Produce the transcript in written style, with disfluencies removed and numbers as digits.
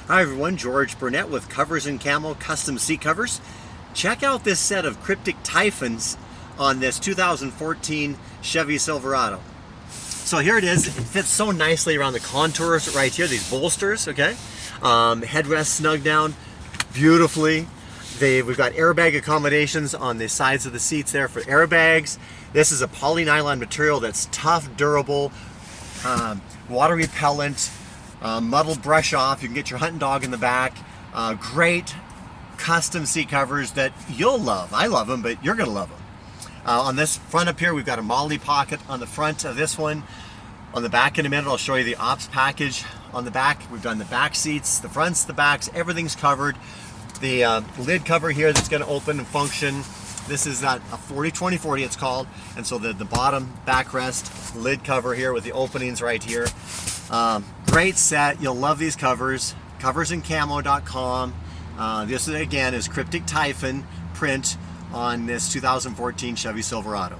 Hi everyone, George Burnett with Covers and Camo Custom Seat Covers. Check out this set of Kryptek Typhons on this 2014 Chevy Silverado. So here it is. It fits so nicely around the contours right here, these bolsters, okay? Headrest snug down beautifully. We've got airbag accommodations on the sides of the seats there for airbags. This is a poly nylon material that's tough, durable, water repellent, muddle brush off. You can get your hunting dog in the back. Great custom seat covers that you'll love. I love them, but you're gonna love them. On this front up here, we've got a MOLLE pocket on the front of this one. On the back in a minute, I'll show you the ops package on the back. We've done the back seats, the fronts, the backs, everything's covered. The lid cover here that's gonna open and function. This is a 40-20-40 it's called. And so the bottom backrest lid cover here with the openings right here. Great set, you'll love these covers. Coversandcamo.com. This again is Kryptek Typhon print on this 2014 Chevy Silverado.